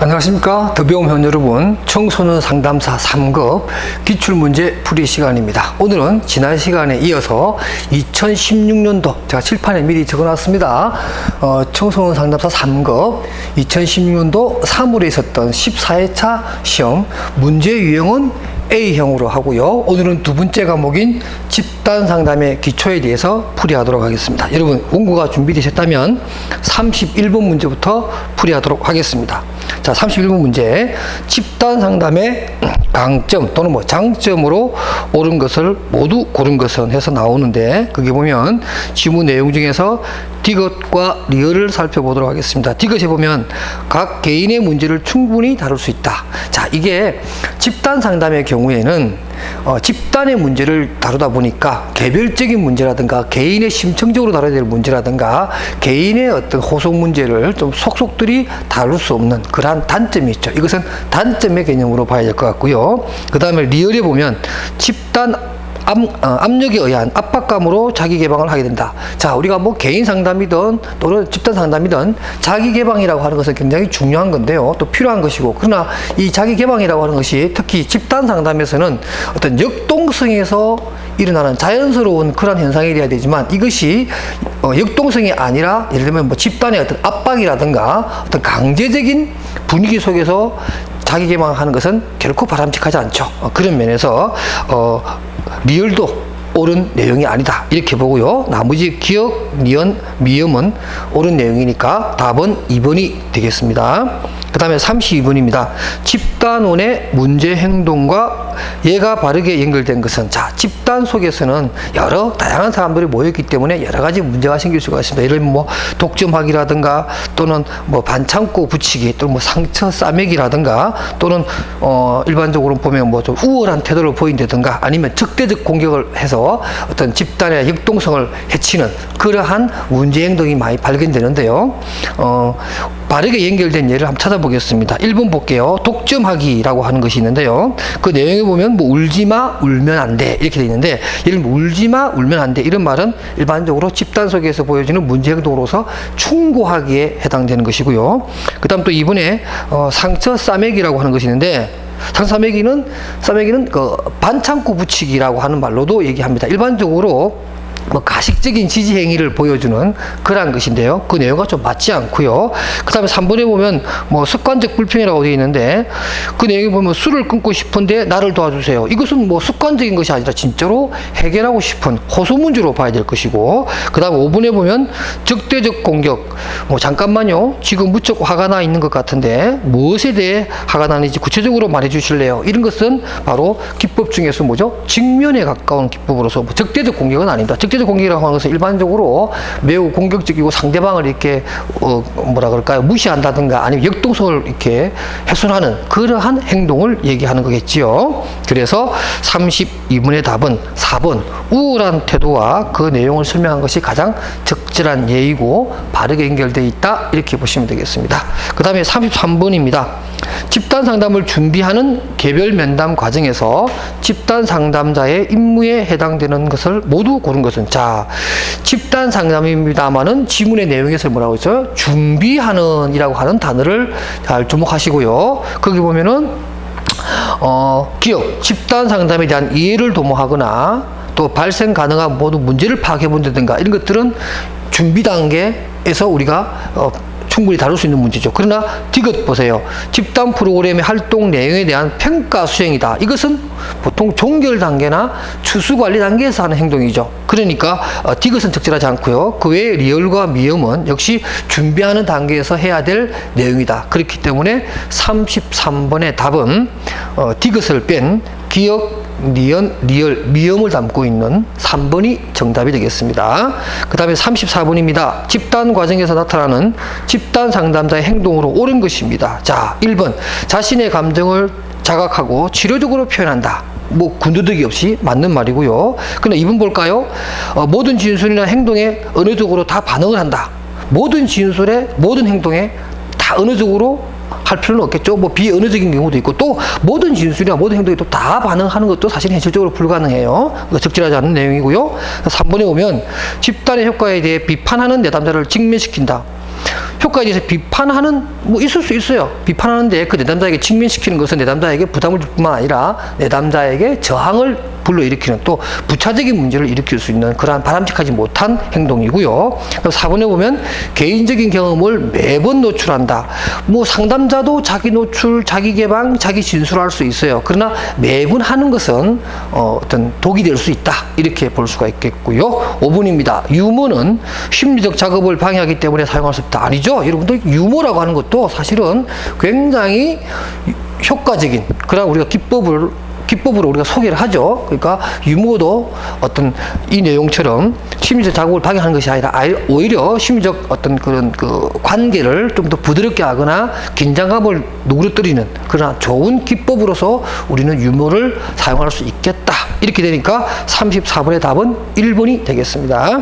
안녕하십니까. 더배움회원 여러분, 청소년 상담사 3급 기출문제 풀이 시간입니다. 오늘은 지난 시간에 이어서 2016년도 제가 칠판에 미리 적어놨습니다. 청소년 상담사 3급 2016년도 3월에 있었던 14회차 시험 문제 유형은 A형으로 하고요. 오늘은 두 번째 과목인 집단 상담의 기초에 대해서 풀이하도록 하겠습니다. 여러분 원고가 준비되셨다면 31번 문제부터 풀이하도록 하겠습니다. 자, 31번 문제. 집단 상담의 강점 또는 장점으로 옳은 것을 모두 고른 것은 해서 나오는데, 그게 보면 지문 내용 중에서 디귿과 리얼을 살펴보도록 하겠습니다. 디귿에 보면 각 개인의 문제를 충분히 다룰 수 있다. 자, 이게 집단 상담의 경우에는 집단의 문제를 다루다 보니까 개별적인 문제라든가 개인의 심층적으로 다뤄야 될 문제라든가 개인의 어떤 호소 문제를 좀 속속들이 다룰 수 없는 그러한 단점이 있죠. 이것은 단점의 개념으로 봐야 될 것 같고요. 그 다음에 리얼에 보면 집단 압력에 의한 압박감으로 자기 개방을 하게 된다. 자, 우리가 개인 상담이든 또는 집단 상담이든 자기 개방이라고 하는 것은 굉장히 중요한 건데요. 또 필요한 것이고, 그러나 이 자기 개방이라고 하는 것이 특히 집단 상담에서는 어떤 역동성에서 일어나는 자연스러운 그런 현상이 되어야 되지만, 이것이 역동성이 아니라 예를 들면 집단의 어떤 압박이라든가 어떤 강제적인 분위기 속에서 자기 개방하는 것은 결코 바람직하지 않죠. 그런 면에서 리얼도 옳은 내용이 아니다 이렇게 보고요. 나머지 기억, 니은, 미음은 옳은 내용이니까 답은 2번이 되겠습니다. 그 다음에 32번입니다. 집단원의 문제 행동과 얘가 바르게 연결된 것은, 자, 집단 속에서는 여러 다양한 사람들이 모였기 때문에 여러 가지 문제가 생길 수가 있습니다. 예를 들면 독점하기라든가 또는 반창고 붙이기 또는 상처 싸매기라든가 또는 일반적으로 보면 좀 우월한 태도를 보인다든가 아니면 적대적 공격을 해서 어떤 집단의 역동성을 해치는 그러한 문제 행동이 많이 발견되는데요. 바르게 연결된 예를 한번 찾아보겠습니다. 1번 볼게요. 독점하기라고 하는 것이 있는데요. 그 내용에 보면 울지마, 울면 안 돼 이렇게 돼 있는데, 예를 들면 울지마, 울면 안 돼 이런 말은 일반적으로 집단 속에서 보여지는 문제 행동으로서 충고하기에 해당되는 것이고요. 그 다음 또 이번에 상처 싸매기라고 하는 것이 있는데, 싸매기는 반창고 붙이기라고 하는 말로도 얘기합니다. 일반적으로 가식적인 지지 행위를 보여주는 그러한 것인데요. 그 내용과 좀 맞지 않고요. 그 다음에 3번에 보면 습관적 불평이라고 되어 있는데, 그 내용에 보면 술을 끊고 싶은데 나를 도와주세요. 이것은 습관적인 것이 아니라 진짜로 해결하고 싶은 호소 문제로 봐야 될 것이고, 그 다음에 5번에 보면 적대적 공격. 잠깐만요. 지금 무척 화가 나 있는 것 같은데 무엇에 대해 화가 나는지 구체적으로 말해 주실래요? 이런 것은 바로 기법 중에서 직면에 가까운 기법으로서 적대적 공격은 아닙니다. 적대적 공격이라고 하는 것은 일반적으로 매우 공격적이고 상대방을 이렇게 무시한다든가 아니면 역동성을 이렇게 훼손하는 그러한 행동을 얘기하는 거겠지요. 그래서 32번의 답은 4번 우월한 태도와 그 내용을 설명한 것이 가장 적절한 예이고 바르게 연결되어 있다 이렇게 보시면 되겠습니다. 그 다음에 33번입니다. 집단 상담을 준비하는 개별 면담 과정에서 집단 상담자의 임무에 해당되는 것을 모두 고른 것은, 자, 집단 상담입니다만은 지문의 내용에서 뭐라고 했어요? 준비하는 이라고 하는 단어를 잘 주목하시고요. 거기 보면은 기억, 집단 상담에 대한 이해를 도모하거나 또 발생 가능한 모든 문제를 파악해 본다든가 이런 것들은 준비 단계에서 우리가 충분히 다룰 수 있는 문제죠. 그러나 디귿 보세요. 집단 프로그램의 활동 내용에 대한 평가 수행이다. 이것은 보통 종결 단계나 추수 관리 단계에서 하는 행동이죠. 그러니까 디귿은 적절하지 않고요. 그 외에 리얼과 미음은 역시 준비하는 단계에서 해야 될 내용이다. 그렇기 때문에 33번의 답은 디귿을 뺀 기억, 니은, 리얼, 미음을 담고 있는 3번이 정답이 되겠습니다. 그 다음에 34번입니다. 집단 과정에서 나타나는 집단 상담자의 행동으로 옳은 것입니다. 자, 1번 자신의 감정을 자각하고 치료적으로 표현한다. 군더더기 없이 맞는 말이고요. 그러나 2번 볼까요? 모든 진술이나 행동에 언어적으로 다 반응을 한다. 모든 진술에 모든 행동에 다 언어적으로 할 필요는 없겠죠. 비언어적인 경우도 있고, 또 모든 진술이나 모든 행동에 또 다 반응하는 것도 사실 현실적으로 불가능해요. 적절하지 않은 내용이고요. 3번에 보면 집단의 효과에 대해 비판하는 내담자를 직면시킨다. 효과에 대해서 비판하는 뭐 있을 수 있어요. 비판하는데 그 내담자에게 직면시키는 것은 내담자에게 부담을 줄 뿐만 아니라 내담자에게 저항을 불러일으키는 또 부차적인 문제를 일으킬 수 있는 그러한 바람직하지 못한 행동이고요. 4번에 보면 개인적인 경험을 매번 노출한다. 뭐 상담자도 자기 노출, 자기 개방, 자기 진술할 수 있어요. 그러나 매번 하는 것은 어떤 독이 될 수 있다. 이렇게 볼 수가 있겠고요. 5번입니다. 유머는 심리적 작업을 방해하기 때문에 사용할 수 없다. 아니죠. 여러분들 유머라고 하는 것도 사실은 굉장히 효과적인 그런 우리가 기법으로 우리가 소개를 하죠. 그러니까 유머도 어떤 이 내용처럼 심리적 작업을 방해하는 것이 아니라 오히려 심리적 어떤 그런 그 관계를 좀 더 부드럽게 하거나 긴장감을 누그러뜨리는 그런 좋은 기법으로서 우리는 유머를 사용할 수 있겠다. 이렇게 되니까 34번의 답은 1번이 되겠습니다.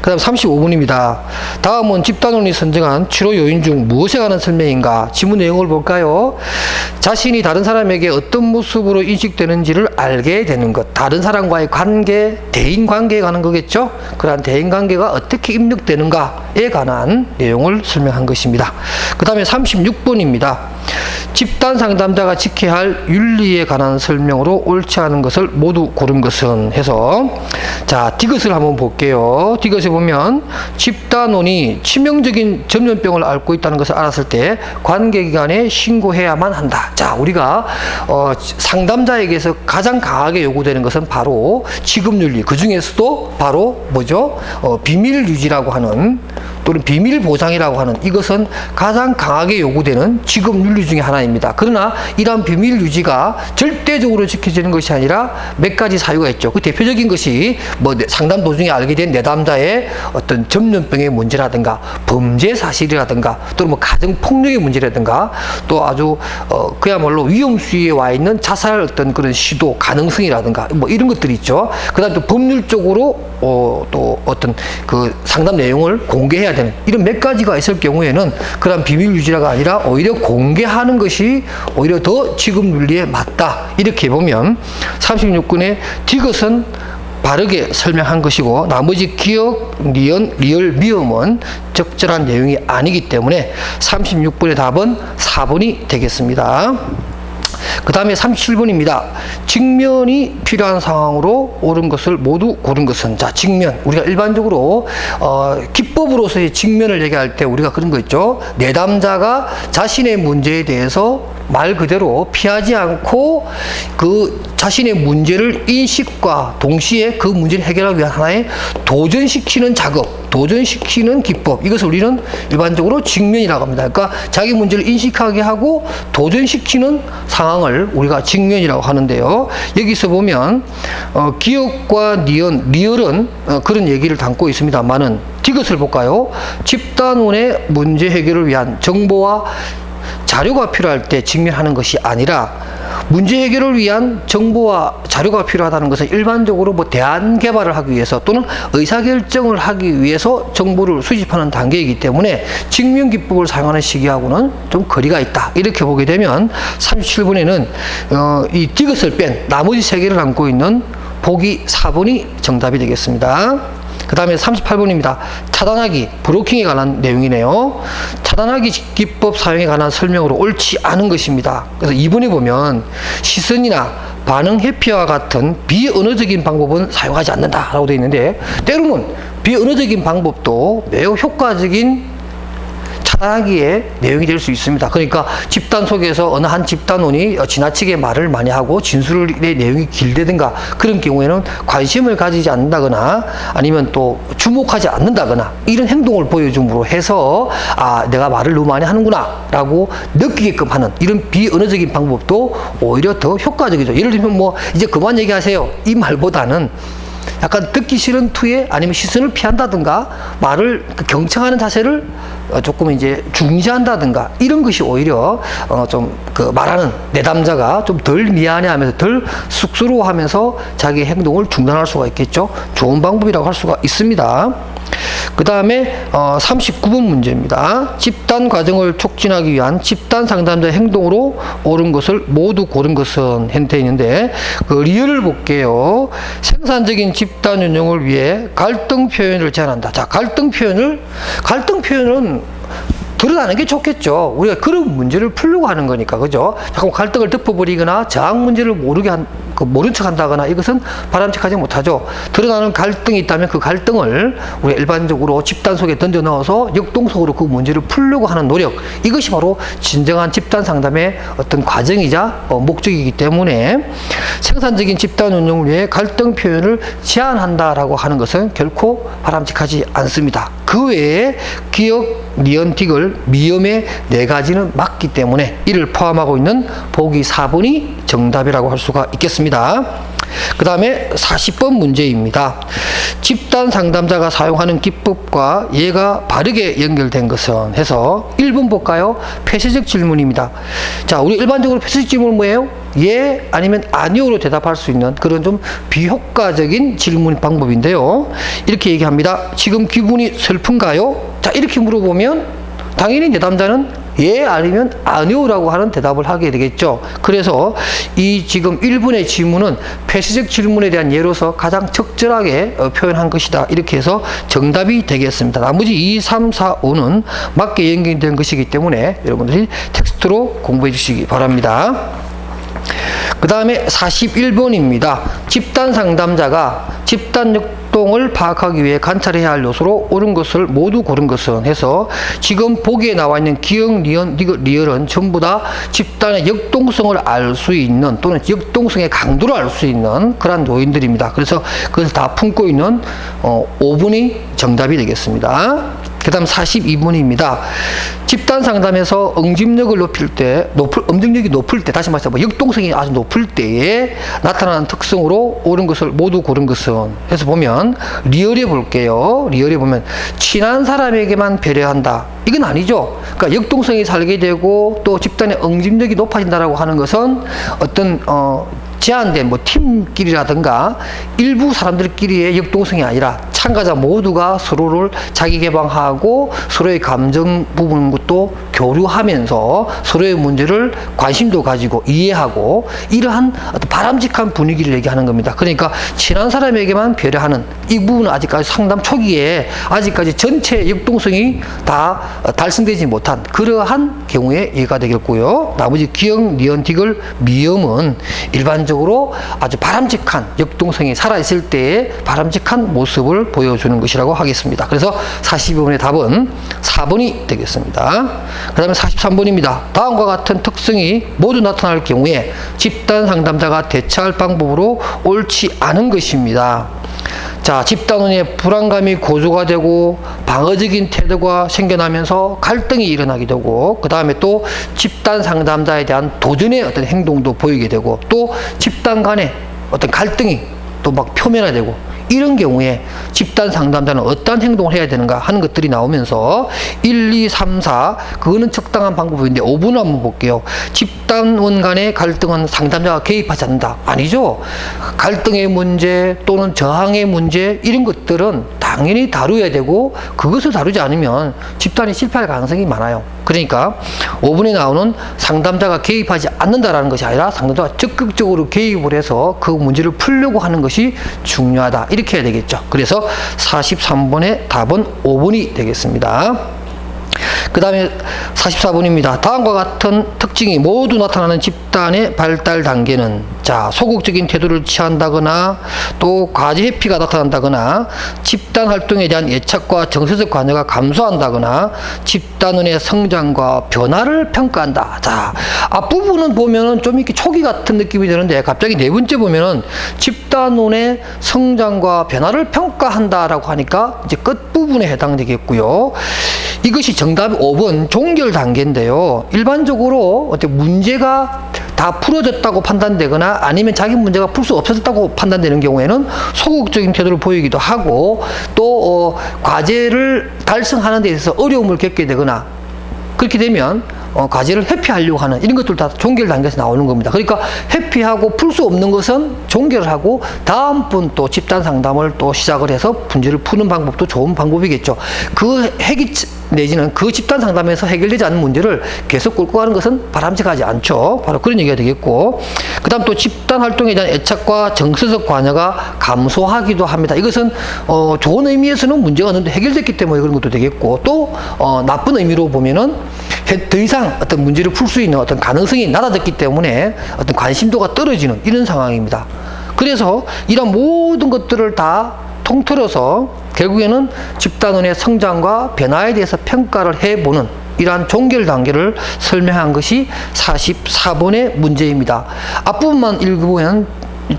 그 다음 35번입니다. 다음은 집단원이 선정한 치료 요인 중 무엇에 관한 설명인가? 지문 내용을 볼까요? 자신이 다른 사람에게 어떤 모습으로 인식되는지를 알게 되는 것. 다른 사람과의 관계, 대인관계에 관한 거겠죠? 그러한 대인관계가 어떻게 입력되는가에 관한 내용을 설명한 것입니다. 그 다음에 36번입니다. 집단 상담자가 지켜야 할 윤리에 관한 설명으로 옳지 않은 것을 모두 고른 것은 해서 자, 디귿을 한번 볼게요. 디귿에 보면 집단원이 치명적인 전염병을 앓고 있다는 것을 알았을 때 관계기관에 신고해야만 한다. 자, 우리가 상담자에게서 가장 강하게 요구되는 것은 바로 지급윤리, 그 중에서도 바로 뭐죠? 비밀 유지라고 하는 또는 비밀 보장이라고 하는 이것은 가장 강하게 요구되는 지급윤리 중에 하나입니다. 그러나 이러한 비밀 유지가 절대적으로 지켜지는 것이 아니라 몇 가지 사유가 있죠. 그 대표적인 것이 뭐 상담 도중에 알게 된 내담자의 어떤 전염병의 문제라든가 범죄 사실이라든가 또는 뭐 가정 폭력의 문제라든가 또 아주 그야말로 위험 수위에 와 있는 자살 어떤 그런 시도 가능성이라든가 뭐 이런 것들이 있죠. 그다음 또 법률적으로 또 어떤 그 상담 내용을 공개해야 되는 이런 몇 가지가 있을 경우에는 그런 비밀 유지가 아니라 오히려 공개하는 것이 오히려 더 지급 윤리에 맞다. 이렇게 보면 36군의 디귿은 바르게 설명한 것이고 나머지 기억, 니은, 리을, 미음은 적절한 내용이 아니기 때문에 36번의 답은 4번이 되겠습니다. 그 다음에 37번입니다. 직면이 필요한 상황으로 옳은 것을 모두 고른 것은 자, 직면. 우리가 일반적으로 기법으로서의 직면을 얘기할 때 우리가 그런 거 있죠. 내담자가 자신의 문제에 대해서 말 그대로 피하지 않고 그 자신의 문제를 인식과 동시에 그 문제를 해결하기 위한 하나의 도전시키는 작업, 도전시키는 기법, 이것을 우리는 일반적으로 직면이라고 합니다. 그러니까 자기 문제를 인식하게 하고 도전시키는 상황을 우리가 직면이라고 하는데요. 여기서 보면 기억과 니은, 리을은 그런 얘기를 담고 있습니다만은 디귿을 볼까요? 집단원의 문제 해결을 위한 정보와 자료가 필요할 때 직면하는 것이 아니라 문제 해결을 위한 정보와 자료가 필요하다는 것은 일반적으로 뭐 대안 개발을 하기 위해서 또는 의사결정을 하기 위해서 정보를 수집하는 단계이기 때문에 직면 기법을 사용하는 시기하고는 좀 거리가 있다. 이렇게 보게 되면 37번에는 이 디귿을 뺀 나머지 세 개를 담고 있는 보기 4번이 정답이 되겠습니다. 그 다음에 38번입니다. 차단하기, 브로킹에 관한 내용이네요. 차단하기 기법 사용에 관한 설명으로 옳지 않은 것입니다. 그래서 2번에 보면 시선이나 반응 회피와 같은 비언어적인 방법은 사용하지 않는다라고 되어 있는데 때로는 비언어적인 방법도 매우 효과적인 차단하기에 내용이 될 수 있습니다. 그러니까 집단 속에서 어느 한 집단원이 지나치게 말을 많이 하고 진술의 내용이 길다든가 그런 경우에는 관심을 가지지 않는다거나 아니면 또 주목하지 않는다거나 이런 행동을 보여줌으로 해서 아, 내가 말을 너무 많이 하는구나 라고 느끼게끔 하는 이런 비언어적인 방법도 오히려 더 효과적이죠. 예를 들면 뭐 이제 그만 얘기하세요 이 말보다는 약간 듣기 싫은 투에 아니면 시선을 피한다든가 말을 경청하는 자세를 조금 이제 중지한다든가 이런 것이 오히려 좀 그 말하는 내담자가 좀 덜 미안해하면서 덜 쑥스러워하면서 자기 행동을 중단할 수가 있겠죠. 좋은 방법이라고 할 수가 있습니다. 그 다음에 39번 문제입니다. 집단 과정을 촉진하기 위한 집단 상담자의 행동으로 옳은 것을 모두 고른 것은 현재 있는데 그 리얼을 볼게요. 생산적인 집단 운영을 위해 갈등 표현을 제한한다. 자, 갈등 표현은 드러나는 게 좋겠죠. 우리가 그런 문제를 풀려고 하는 거니까, 그죠? 자꾸 갈등을 덮어버리거나 저항 문제를 모른 척 한다거나 이것은 바람직하지 못하죠. 드러나는 갈등이 있다면 그 갈등을 우리가 일반적으로 집단 속에 던져 넣어서 역동성으로 그 문제를 풀려고 하는 노력, 이것이 바로 진정한 집단 상담의 어떤 과정이자 목적이기 때문에 생산적인 집단 운영을 위해 갈등 표현을 제한한다라고 하는 것은 결코 바람직하지 않습니다. 그 외에 기억, 니은, 딕을 미음의 4가지는 맞기 때문에 이를 포함하고 있는 보기 4번이 정답이라고 할 수가 있겠습니다. 그 다음에 40번 문제입니다. 집단 상담자가 사용하는 기법과 얘가 바르게 연결된 것은 해서 1번 볼까요? 폐쇄적 질문입니다. 자, 우리 일반적으로 폐쇄적 질문은 뭐예요? 예 아니면 아니오로 대답할 수 있는 그런 좀 비효과적인 질문 방법인데요. 이렇게 얘기합니다. 지금 기분이 슬픈가요? 자, 이렇게 물어보면 당연히 내담자는 예 아니면 아니오라고 하는 대답을 하게 되겠죠. 그래서 이 지금 1번의 질문은 폐쇄적 질문에 대한 예로서 가장 적절하게 표현한 것이다. 이렇게 해서 정답이 되겠습니다. 나머지 2, 3, 4, 5는 맞게 연결된 것이기 때문에 여러분들이 텍스트로 공부해 주시기 바랍니다. 그 다음에 41번입니다. 집단 상담자가 집단 역동을 파악하기 위해 관찰해야 할 요소로 옳은 것을 모두 고른 것은 해서 지금 보기에 나와 있는 기억, 니은, 리을은 전부 다 집단의 역동성을 알 수 있는 또는 역동성의 강도를 알 수 있는 그런 요인들입니다. 그래서 그것을 다 품고 있는 5번이 정답이 되겠습니다. 그 다음 42번입니다. 집단 상담에서 응집력을 응집력이 높을 때, 다시 말해서 역동성이 아주 높을 때에 나타나는 특성으로 옳은 것을 모두 고른 것은 해서 보면 리얼에 볼게요. 리얼에 보면 친한 사람에게만 배려한다. 이건 아니죠. 그러니까 역동성이 살게 되고 또 집단의 응집력이 높아진다라고 하는 것은 어떤 제한된 팀끼리라든가 일부 사람들끼리의 역동성이 아니라 참가자 모두가 서로를 자기 개방하고 서로의 감정 부분 것도 교류하면서 서로의 문제를 관심도 가지고 이해하고 이러한 어떤 바람직한 분위기를 얘기하는 겁니다. 그러니까 친한 사람에게만 배려하는 이 부분은 아직까지 상담 초기에 아직까지 전체 역동성이 다 달성되지 못한 그러한 경우에 예가 되겠고요. 나머지 기억, 니은, 딕을 미음은 일반적으로 아주 바람직한 역동성이 살아있을 때의 바람직한 모습을 보여주는 것이라고 하겠습니다. 그래서 42번의 답은 4번이 되겠습니다. 그 다음에 43번입니다. 다음과 같은 특성이 모두 나타날 경우에 집단 상담자가 대처할 방법으로 옳지 않은 것입니다. 자, 집단원의 불안감이 고조가 되고 방어적인 태도가 생겨나면서 갈등이 일어나게 되고 그 다음에 또 집단 상담자에 대한 도전의 어떤 행동도 보이게 되고 또 집단 간의 어떤 갈등이 또 막 표면화되고 이런 경우에 집단 상담자는 어떤 행동을 해야 되는가 하는 것들이 나오면서 1, 2, 3, 4 그거는 적당한 방법인데 5번 한번 볼게요. 집단원 간의 갈등은 상담자가 개입하지 않는다. 아니죠. 갈등의 문제 또는 저항의 문제 이런 것들은 당연히 다루어야 되고 그것을 다루지 않으면 집단이 실패할 가능성이 많아요. 그러니까 5번에 나오는 상담자가 개입하지 않는다라는 것이 아니라 상담자가 적극적으로 개입을 해서 그 문제를 풀려고 하는 것이 중요하다. 이렇게 해야 되겠죠. 그래서 43번의 답은 5번이 되겠습니다. 그 다음에 44번입니다. 다음과 같은 특징이 모두 나타나는 집단의 발달 단계는 자, 소극적인 태도를 취한다거나 또 과제 회피가 나타난다거나 집단 활동에 대한 예측과 정서적 관여가 감소한다거나 집단원의 성장과 변화를 평가한다. 자, 앞부분은 보면은 좀 이렇게 초기 같은 느낌이 드는데 갑자기 네 번째 보면은 집단원의 성장과 변화를 평가한다라고 하니까 이제 끝부분에 해당되겠고요. 이것이 정답이 5번 종결 단계인데요. 일반적으로 어떤 문제가 다 풀어졌다고 판단되거나 아니면 자기 문제가 풀 수 없어졌다고 판단되는 경우에는 소극적인 태도를 보이기도 하고 또 과제를 달성하는 데 있어서 어려움을 겪게 되거나 그렇게 되면 과제를 회피하려고 하는 이런 것들 다 종결 단계에서 나오는 겁니다. 그러니까 회피하고 풀 수 없는 것은 종결을 하고 다음 분 또 집단 상담을 또 시작을 해서 문제를 푸는 방법도 좋은 방법이겠죠. 그 내지는 그 집단 상담에서 해결되지 않는 문제를 계속 끌고 가는 것은 바람직하지 않죠. 바로 그런 얘기가 되겠고, 그 다음 또 집단 활동에 대한 애착과 정서적 관여가 감소하기도 합니다. 이것은 좋은 의미에서는 문제가 없는데 해결됐기 때문에 그런 것도 되겠고, 또 나쁜 의미로 보면은 더 이상 어떤 문제를 풀 수 있는 어떤 가능성이 낮아졌기 때문에 어떤 관심도가 떨어지는 이런 상황입니다. 그래서 이런 모든 것들을 다 통틀어서 결국에는 집단원의 성장과 변화에 대해서 평가를 해보는 이러한 종결 단계를 설명한 것이 44번의 문제입니다. 앞부분만 읽어보면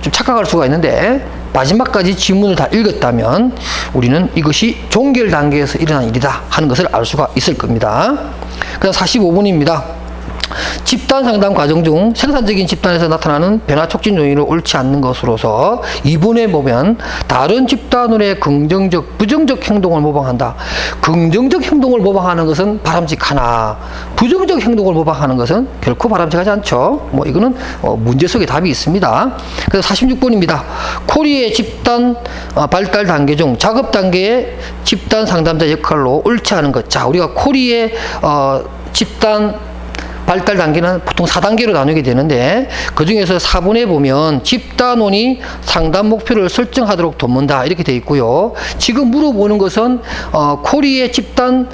좀 착각할 수가 있는데, 마지막까지 지문을 다 읽었다면 우리는 이것이 종결 단계에서 일어난 일이다 하는 것을 알 수가 있을 겁니다. 그다음 45번입니다. 집단 상담 과정 중 생산적인 집단에서 나타나는 변화 촉진 요인을 옳지 않는 것으로서 2번에 보면 다른 집단원의 긍정적, 부정적 행동을 모방한다. 긍정적 행동을 모방하는 것은 바람직하나 부정적 행동을 모방하는 것은 결코 바람직하지 않죠. 이거는 문제 속에 답이 있습니다. 그래서 46번입니다. 코리의 집단 발달 단계 중 작업 단계의 집단 상담자 역할로 옳지 않은 것. 자, 우리가 코리의 집단 발달 단계는 보통 4단계로 나누게 되는데, 그 중에서 4번에 보면 집단원이 상담 목표를 설정하도록 돕는다 이렇게 되어 있고요. 지금 물어보는 것은 코리의 집단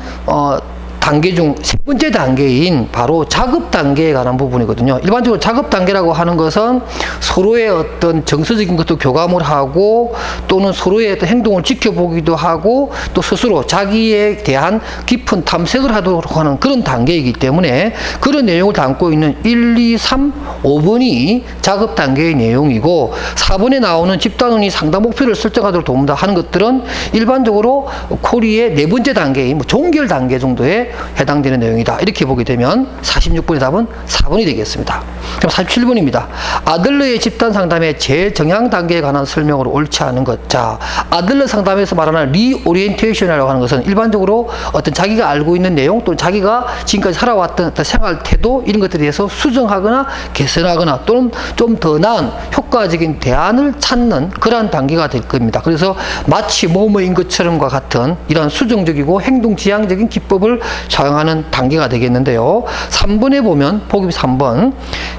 단계 중 세 번째 단계인 바로 작업 단계에 관한 부분이거든요. 일반적으로 작업 단계라고 하는 것은 서로의 어떤 정서적인 것도 교감을 하고, 또는 서로의 어떤 행동을 지켜보기도 하고, 또 스스로 자기에 대한 깊은 탐색을 하도록 하는 그런 단계이기 때문에 그런 내용을 담고 있는 1, 2, 3, 5번이 작업 단계의 내용이고, 4번에 나오는 집단원이 상담 목표를 설정하도록 돕는다 하는 것들은 일반적으로 코리의 네 번째 단계인 종결 단계 정도에 해당되는 내용이다. 이렇게 보게 되면 46번의 답은 4번이 되겠습니다. 그럼 47번입니다. 아들러의 집단 상담의 재정향 단계에 관한 설명으로 옳지 않은 것. 자, 아들러 상담에서 말하는 리오리엔테이션이라고 하는 것은 일반적으로 어떤 자기가 알고 있는 내용, 또는 자기가 지금까지 살아왔던 어떤 생활 태도 이런 것들에 대해서 수정하거나 개선하거나, 또는 좀 더 나은 효과적인 대안을 찾는 그러한 단계가 될 겁니다. 그래서 마치 뭐뭐인 것처럼과 같은 이런 수정적이고 행동지향적인 기법을 사용하는 단계가 되겠는데요. 3번에 보면 보기 3번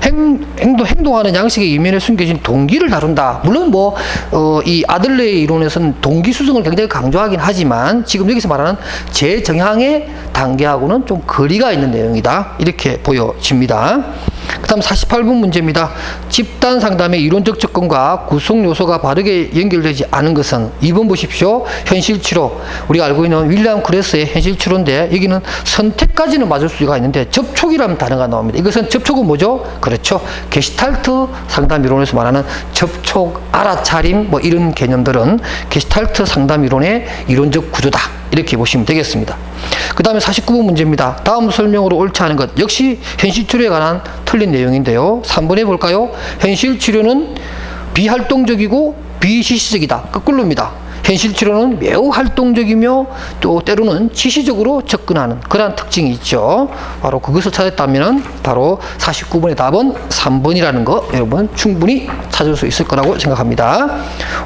행동하는 양식의 이면에 숨겨진 동기를 다룬다. 물론 이 아들레의 이론에서는 동기 수정을 굉장히 강조하긴 하지만 지금 여기서 말하는 재정향의 단계하고는 좀 거리가 있는 내용이다. 이렇게 보여집니다. 그 다음 48번 문제입니다. 집단 상담의 이론적 접근과 구성 요소가 바르게 연결되지 않은 것은 2번 보십시오. 현실 치료. 우리가 알고 있는 윌리엄 크레스의 현실 치료인데, 여기는 선택까지는 맞을 수가 있는데 접촉이라는 단어가 나옵니다. 이것은 접촉은 뭐죠? 그렇죠. 게슈탈트 상담 이론에서 말하는 접촉, 알아차림 이런 개념들은 게슈탈트 상담 이론의 이론적 구조다. 이렇게 보시면 되겠습니다. 그 다음에 49번 문제입니다. 다음 설명으로 옳지 않은 것. 역시 현실 치료에 관한 틀린 내용인데요. 3번에 볼까요? 현실 치료는 비활동적이고 비시시적이다. 거꾸로입니다. 현실 치료는 매우 활동적이며 또 때로는 지시적으로 접근하는 그런 특징이 있죠. 바로 그것을 찾았다면 바로 49번의 답은 3번이라는 거 여러분 충분히 찾을 수 있을 거라고 생각합니다.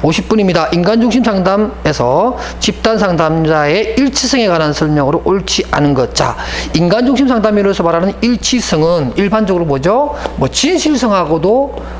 50번입니다. 인간중심 상담에서 집단 상담자의 일치성에 관한 설명으로 옳지 않은 것. 자, 인간중심 상담으로서 말하는 일치성은 일반적으로 뭐죠? 진실성하고도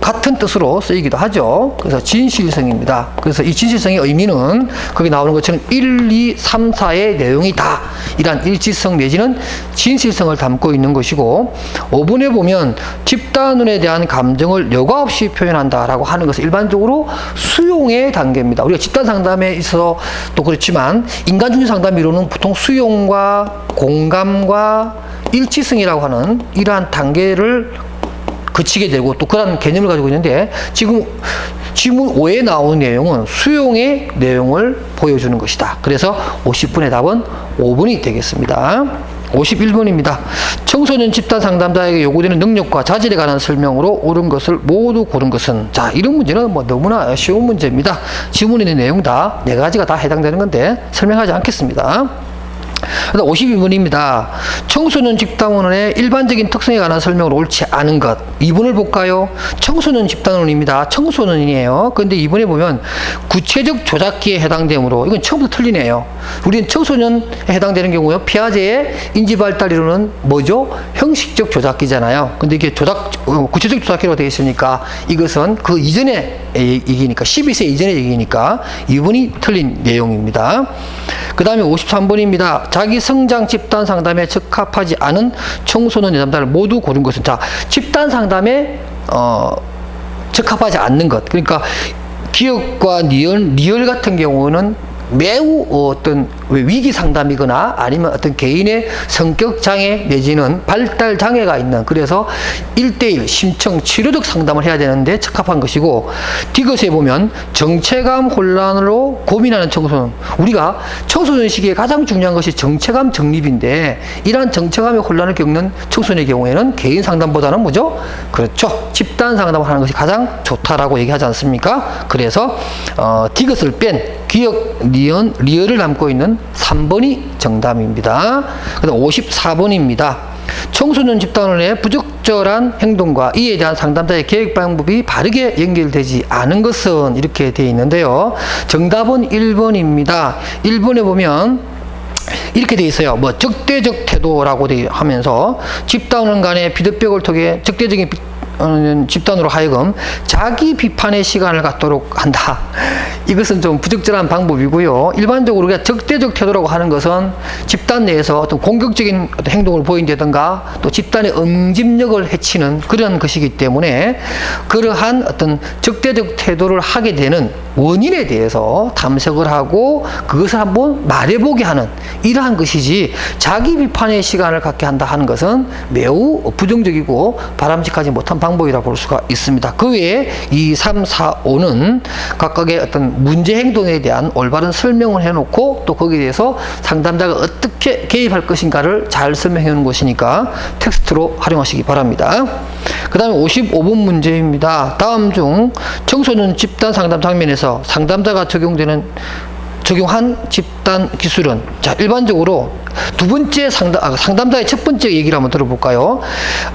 같은 뜻으로 쓰이기도 하죠. 그래서 진실성입니다. 그래서 이 진실성의 의미는 거기 나오는 것처럼 1, 2, 3, 4의 내용이다. 이러한 일치성 내지는 진실성을 담고 있는 것이고, 5번에 보면 집단원에 대한 감정을 여과 없이 표현한다라고 하는 것은 일반적으로 수용의 단계입니다. 우리가 집단 상담에 있어서 또 그렇지만 인간중심 상담 이론은 보통 수용과 공감과 일치성이라고 하는 이러한 단계를 거치게 되고 또 그런 개념을 가지고 있는데, 지금 지문 5에 나오는 내용은 수용의 내용을 보여주는 것이다. 그래서 50번의 답은 5번이 되겠습니다. 51번입니다. 청소년 집단 상담자에게 요구되는 능력과 자질에 관한 설명으로 옳은 것을 모두 고른 것은. 자, 이런 문제는 너무나 쉬운 문제입니다. 지문에 있는 내용 다 4가지가 다 해당되는 건데 설명하지 않겠습니다. 그다음 52번입니다. 청소년 집단원의 일반적인 특성에 관한 설명을 옳지 않은 것. 2번을 볼까요? 청소년 집단원입니다. 청소년이에요. 그런데 2번에 보면 구체적 조작기에 해당되므로 이건 처음부터 틀리네요. 우리는 청소년에 해당되는 경우요. 피아제의 인지발달이론은 뭐죠? 형식적 조작기잖아요. 근데 이게 구체적 조작기로 되어 있으니까 이것은 그 이전의 얘기니까 12세 이전의 얘기니까 2번이 틀린 내용입니다. 그 다음에 53번입니다. 자기 성장 집단 상담에 적합하지 않은 청소년 내담자를 모두 고른 것은, 자, 집단 상담에 적합하지 않는 것. 그러니까 기억과 리얼 같은 경우는 매우 어떤 위기 상담이거나 아니면 어떤 개인의 성격 장애 내지는 발달 장애가 있는, 그래서 1:1 심층 치료적 상담을 해야 되는데 적합한 것이고, 디귿에 보면 정체감 혼란으로 고민하는 청소년, 우리가 청소년 시기에 가장 중요한 것이 정체감 정립인데 이러한 정체감의 혼란을 겪는 청소년의 경우에는 개인 상담보다는 뭐죠? 그렇죠, 집단 상담을 하는 것이 가장 좋다라고 얘기하지 않습니까? 그래서 디귿을 뺀 기억 리얼을 담고 있는 3번이 정답입니다. 그다음 54번입니다. 청소년 집단원의 부적절한 행동과 이에 대한 상담자의 계획 방법이 바르게 연결되지 않은 것은, 이렇게 되어 있는데요. 정답은 1번입니다. 1번에 보면 이렇게 돼 있어요. 뭐 적대적 태도라고 하면서 집단원 간의 비대벽을 통해 적대적인 집단으로 하여금 자기 비판의 시간을 갖도록 한다. 이것은 좀 부적절한 방법이고요. 일반적으로 우리가 적대적 태도라고 하는 것은 집단 내에서 어떤 공격적인 어떤 행동을 보인다든가 또 집단의 응집력을 해치는 그런 것이기 때문에 그러한 어떤 적대적 태도를 하게 되는 원인에 대해서 탐색을 하고 그것을 한번 말해보게 하는 이러한 것이지, 자기 비판의 시간을 갖게 한다 하는 것은 매우 부정적이고 바람직하지 못한 방법이라 볼 수가 있습니다. 그 외에 2, 3, 4, 5는 각각의 어떤 문제 행동에 대한 올바른 설명을 해놓고 또 거기에 대해서 상담자가 어떻게 개입할 것인가를 잘 설명해 놓은 것이니까 텍스트로 활용하시기 바랍니다. 그 다음에 55번 문제입니다. 다음 중 청소년 집단 상담 장면에서 상담자가 적용한 집단 기술은, 자, 일반적으로 두 번째 상담자의 첫 번째 얘기를 한번 들어볼까요?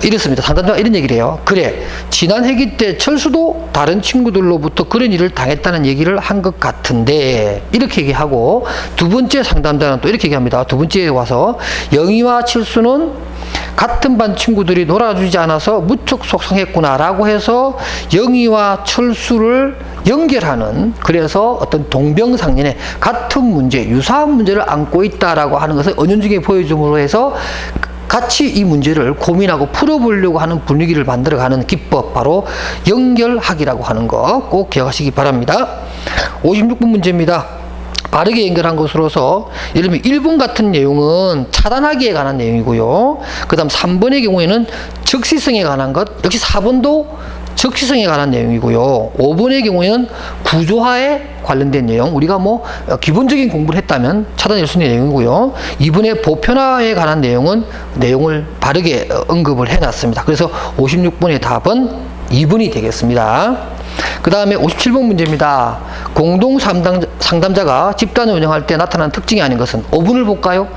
이렇습니다. 상담자가 이런 얘기를 해요. 그래, 지난 회기 때 철수도 다른 친구들로부터 그런 일을 당했다는 얘기를 한 것 같은데, 이렇게 얘기하고, 두 번째 상담자는 또 이렇게 얘기합니다. 두 번째에 와서 영희와 철수는 같은 반 친구들이 놀아주지 않아서 무척 속상했구나 라고 해서 영희와 철수를 연결하는, 그래서 어떤 동병상련의 같은 문제, 유사한 문제를 안고 있다라고 하는 것을 은연중에 보여줌으로 해서 같이 이 문제를 고민하고 풀어보려고 하는 분위기를 만들어가는 기법, 바로 연결하기라고 하는 거 꼭 기억하시기 바랍니다. 56번 문제입니다. 바르게 연결한 것으로서, 예를 들면 1번 같은 내용은 차단하기에 관한 내용이고요. 그 다음 3번의 경우에는 적시성에 관한 것, 역시 4번도 적시성에 관한 내용이고요. 5번의 경우에는 구조화에 관련된 내용, 우리가 뭐 기본적인 공부를 했다면 차단할 수 있는 내용이고요. 2번의 보편화에 관한 내용은 내용을 바르게 언급을 해놨습니다. 그래서 56번의 답은 2번이 되겠습니다. 그 다음에 57번 문제입니다. 공동 상담자가 집단을 운영할 때 나타나는 특징이 아닌 것은, 5번을 볼까요?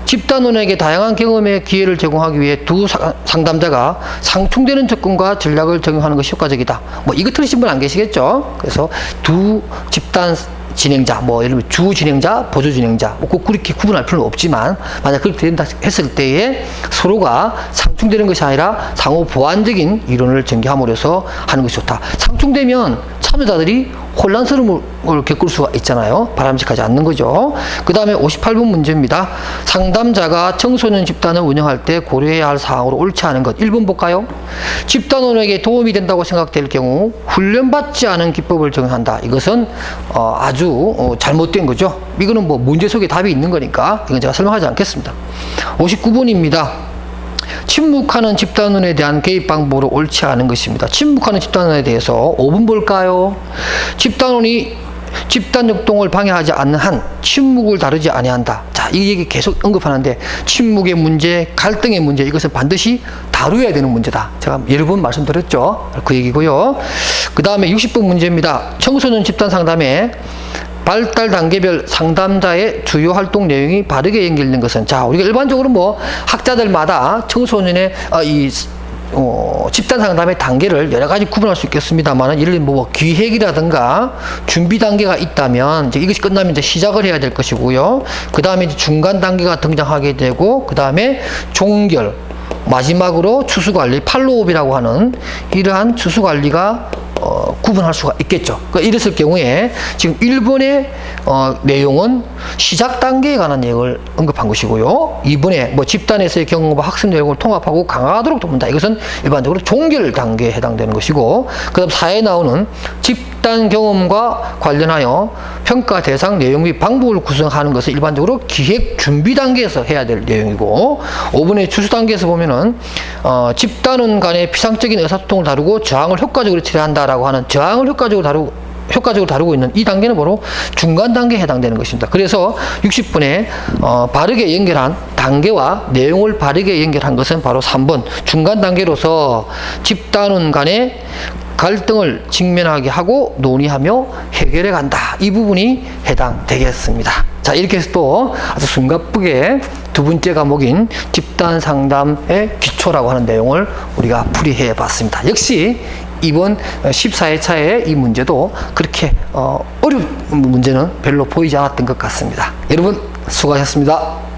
집단원에게 다양한 경험의 기회를 제공하기 위해 두 상담자가 상충되는 접근과 전략을 적용하는 것이 효과적이다. 뭐 이거 들으신 분 안 계시겠죠? 그래서 두 집단 진행자, 뭐 예를 들면 주 진행자, 보조 진행자, 뭐 그렇게 구분할 필요는 없지만, 만약 그렇게 된다 했을 때에 서로가 상충되는 것이 아니라 상호 보완적인 이론을 전개함으로써 하는 것이 좋다. 상충되면 참여자들이 혼란스러움을 겪을 수가 있잖아요. 바람직하지 않는 거죠. 그 다음에 58번 문제입니다. 상담자가 청소년 집단을 운영할 때 고려해야 할 사항으로 옳지 않은 것. 1번 볼까요? 집단원에게 도움이 된다고 생각될 경우 훈련받지 않은 기법을 적용한다. 이것은 아주 잘못된 거죠. 이거는 뭐 문제 속에 답이 있는 거니까 이건 제가 설명하지 않겠습니다. 59번입니다. 침묵하는 집단원에 대한 개입 방법으로 옳지 않은 것입니다. 침묵하는 집단원에 대해서 5번 볼까요? 집단원이 집단 역동을 방해하지 않는 한 침묵을 다루지 아니한다. 자, 이 얘기 계속 언급하는데, 침묵의 문제, 갈등의 문제, 이것을 반드시 다루어야 되는 문제다. 제가 여러 번 말씀드렸죠. 그 얘기고요. 그 다음에 60번 문제입니다. 청소년 집단 상담에 발달 단계별 상담자의 주요 활동 내용이 바르게 연결된 것은, 자, 우리가 일반적으로 뭐 학자들마다 청소년의 집단 상담의 단계를 여러 가지 구분할 수 있겠습니다만, 예를 들면 뭐 기획이라든가 준비 단계가 있다면 이제 이것이 끝나면 이제 시작을 해야 될 것이고요. 그 다음에 이제 중간 단계가 등장하게 되고, 그 다음에 종결, 마지막으로 추수관리, 팔로우업이라고 하는 이러한 추수관리가 구분할 수가 있겠죠. 그러니까 이랬을 경우에 지금 1번의 내용은 시작 단계에 관한 내용을 언급한 것이고요. 2번에 뭐 집단에서의 경험과 학습 내용을 통합하고 강화하도록 돕는다. 이것은 일반적으로 종결 단계에 해당되는 것이고, 그 다음 4에 나오는 집단 경험과 관련하여 평가 대상 내용 및 방법을 구성하는 것은 일반적으로 기획 준비 단계에서 해야 될 내용이고, 5번의 추수 단계에서 보면은 집단원 간의 피상적인 의사소통을 다루고 저항을 효과적으로 처리한다라고 하는 저항을 효과적으로 다루고 있는 이 단계는 바로 중간 단계에 해당되는 것입니다. 그래서 60분에 바르게 연결한 단계와 내용을 바르게 연결한 것은 바로 3번 중간 단계로서 집단원 간의 갈등을 직면하게 하고 논의하며 해결해 간다. 이 부분이 해당되겠습니다. 자, 이렇게 해서 또 아주 숨가쁘게 두 번째 과목인 집단 상담의 기초라고 하는 내용을 우리가 풀이해 봤습니다. 역시 이번 14회차의 이 문제도 그렇게 어려운 문제는 별로 보이지 않았던 것 같습니다. 여러분 수고하셨습니다.